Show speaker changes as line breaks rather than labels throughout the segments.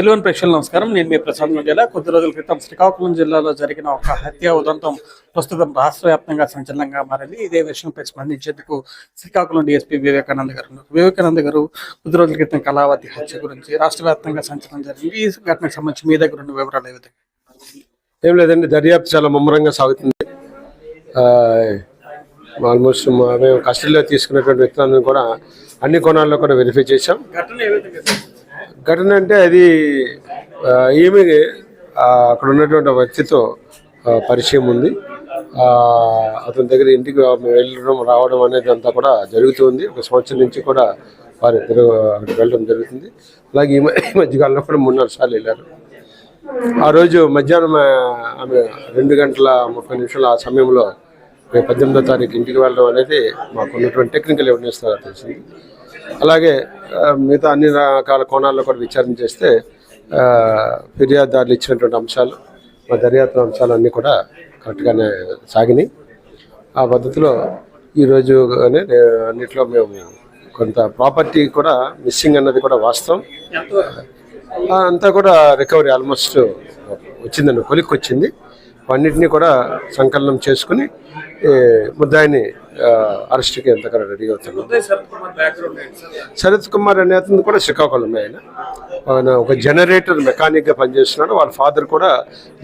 తెలుగు ప్రేక్షకులకు నమస్కారం. నేను మీ ప్రసాద్ మండల. కొద్ది రోజుల క్రితం శ్రీకాకుళం జిల్లాలో జరిగిన ఒక హత్య ఉదంతం ప్రస్తుతం రాష్ట్ర వ్యాప్తంగా సంచలనంగా మారింది. ఇదే విషయంపై స్పందించేందుకు శ్రీకాకుళం డీఎస్పీ వివేకానంద గారు ఉన్నారు. వివేకానంద గారు కొద్ది రోజుల క్రితం కళావతి హత్య గురించి రాష్ట్ర వ్యాప్తంగా సంచలనం జరిగింది. ఈ ఘటనకు సంబంధించి మీ దగ్గర ఉన్న వివరాలు ఏ విధంగా?
ఏం లేదండి, దర్యాప్తు చాలా ముమ్మరంగా సాగుతుంది. ఆల్మోస్ట్ మేము కస్టడీలో తీసుకున్నటువంటి వ్యక్తులను కూడా అన్ని కోణాల్లో కూడా వెరిఫై చేశాం. ఘటన అంటే అది ఏమి అక్కడ ఉన్నటువంటి వ్యక్తితో పరిచయం ఉంది. అతని దగ్గర ఇంటికి వెళ్ళడం రావడం అనేది అంతా కూడా జరుగుతుంది. ఒక సంవత్సరం నుంచి కూడా వారిద్దరు అక్కడికి వెళ్ళడం జరుగుతుంది. అలాగే ఈ మధ్యకాలంలో కూడా 3-4 సార్లు వెళ్ళారు. ఆ రోజు మధ్యాహ్నం ఆమె 2:30 ఆ సమయంలో 18వ తారీఖు ఇంటికి వెళ్ళడం అనేది మాకు ఉన్నటువంటి టెక్నికల్ ఎవిడెన్స్ ద్వారా తెలిసింది. అలాగే మిగతా అన్ని రకాల కోణాల్లో కూడా విచారణ చేస్తే ఫిర్యాదుదారులు ఇచ్చినటువంటి అంశాలు, మా దర్యాప్తు అంశాలు అన్నీ కూడా కరెక్ట్గానే సాగినాయి. ఆ పద్ధతిలో ఈరోజు అన్నిట్లో మేము కొంత ప్రాపర్టీ కూడా మిస్సింగ్ అన్నది కూడా వాస్తవం. అంతా కూడా రికవరీ ఆల్మోస్ట్ వచ్చిందండి, కొలిక్కి వచ్చింది. అన్నింటినీ కూడా సంకలనం చేసుకుని ముద్దాయిని అరెస్ట్కి ఎంతకన్నా రెడీ అవుతున్నాం. శరత్ కుమార్ అనే అతను కూడా శ్రీకాకుళం. ఆయన ఒక జనరేటర్ మెకానిక్గా పనిచేస్తున్నాడు. వాళ్ళ ఫాదర్ కూడా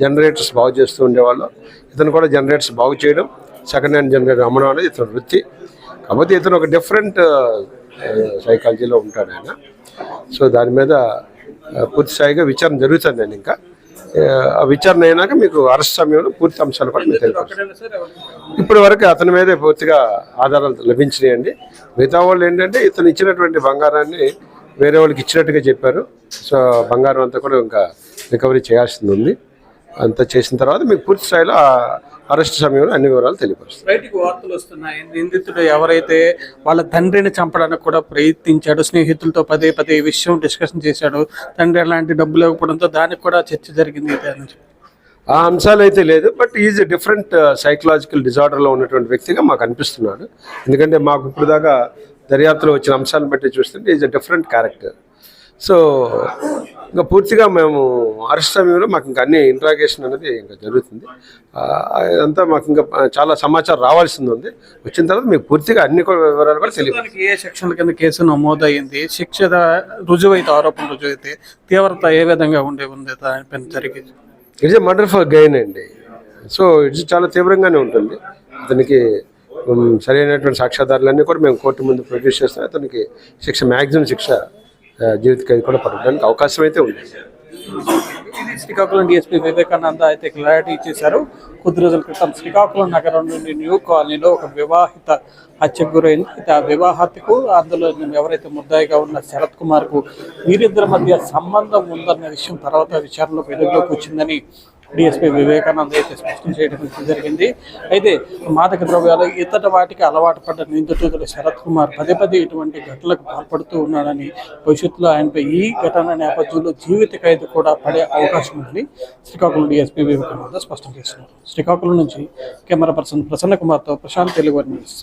జనరేటర్స్ బాగు చేస్తూ ఉండేవాళ్ళు. ఇతను కూడా జనరేటర్స్ బాగు చేయడం, సెకండ్ హ్యాండ్ జనరేటర్ అమ్మడం అనేది ఇతను వృత్తి. కాకపోతే ఇతను ఒక డిఫరెంట్ సైకాలజీలో ఉంటాడు ఆయన. సో దాని మీద పూర్తి స్థాయిగా విచారణ జరుగుతుంది. నేను ఇంకా ఆ విచారణ అయినాక మీకు అరెస్ట్ సమయంలో పూర్తి అంశాలు కూడా మీకు తెలియదు. ఇప్పటి వరకు అతని మీదే పూర్తిగా ఆధారాలు లభించినాయండి. మిగతా వాళ్ళు ఏంటంటే ఇతను ఇచ్చినటువంటి బంగారాన్ని వేరే వాళ్ళకి ఇచ్చినట్టుగా చెప్పారు. సో బంగారం అంతా కూడా ఇంకా రికవరీ చేయాల్సింది ఉంది. అంతా చేసిన తర్వాత మీకు పూర్తి స్థాయిలో అరెస్ట్ సమయంలో అన్ని వివరాలు తెలియపరుస్తారు.
బయటికి వార్తలు వస్తున్నాయి, నిందితుడు ఎవరైతే వాళ్ళ తండ్రిని చంపడానికి కూడా ప్రయత్నించాడు, స్నేహితులతో పదే ఈ విషయం డిస్కషన్ చేశాడు, తండ్రి అలాంటి డబ్బులు ఇవ్వడంతో దానికి కూడా చర్చ జరిగింది.
ఆ అంశాలు అయితే లేదు, బట్ ఈజ్ డిఫరెంట్ సైకలాజికల్ డిజార్డర్లో ఉన్నటువంటి వ్యక్తిగా మాకు అనిపిస్తున్నాడు. ఎందుకంటే మాకు ఇప్పుడు దాకా దర్యాప్తులో వచ్చిన అంశాలను బట్టి చూస్తుంటే ఈజ్ డిఫరెంట్ క్యారెక్టర్. సో ఇంకా పూర్తిగా మేము అరెస్ట్ సమయంలో మాకు ఇంకా అన్ని ఇంట్రాగేషన్ అనేది ఇంకా జరుగుతుంది. అంతా మాకు ఇంకా చాలా సమాచారం రావాల్సింది ఉంది. వచ్చిన తర్వాత మీకు పూర్తిగా అన్ని వివరాలు కూడా తెలియదు.
ఏ సెక్షన్ కింద కేసు నమోదయ్యింది, శిక్ష రుజువైతే, ఆరోపణ రుజువైతే తీవ్రత ఏ విధంగా ఉంది జరిగేది?
ఇట్స్ మర్డర్ ఫర్ గెయిన్ అండి. సో ఇట్స్ చాలా తీవ్రంగానే ఉంటుంది. అతనికి సరైనటువంటి సాక్ష్యాధారాలన్నీ కూడా మేము కోర్టు ముందు ప్రొడ్యూస్ చేస్తాం. అతనికి శిక్ష, మ్యాక్సిమం శిక్ష జీవిత ఖైదు కూడా పడడానికి అవకాశం అయితే ఉంది.
శ్రీకాకుళం డిఎస్పీ వివేకానంద అయితే క్లారిటీ ఇచ్చేశారు. కొద్ది రోజుల క్రితం శ్రీకాకుళం నగరం నుండి న్యూ కాలనీలో ఒక వివాహిత హత్యకు గురైంది. అయితే ఆ వివాహతకు అందులో ఎవరైతే ముద్దాయిగా ఉన్న శరత్ కుమార్కు వీరిద్దరి మధ్య సంబంధం ఉందన్న విషయం తర్వాత విచారణలో వెలుగులోకి వచ్చిందని డిఎస్పీ వివేకానంద అయితే స్పష్టం చేయడం జరిగింది. అయితే మాదక ద్రవ్యాలు ఇతర వాటికి అలవాటు పడ్డ నిందితుడు శరత్ కుమార్ పదే ఇటువంటి ఘటనలకు పాల్పడుతూ ఉన్నాడని, భవిష్యత్తులో ఆయనపై ఈ ఘటన నేపథ్యంలో జీవిత ఖైదు కూడా పడే అవకాశం ఉందని శ్రీకాకుళం డిఎస్పీ వివేకానంద స్పష్టం చేస్తున్నారు. శ్రీకాకుళం నుంచి కెమెరా పర్సన్ ప్రసన్న కుమార్తో ప్రశాంత్, తెలుగు న్యూస్.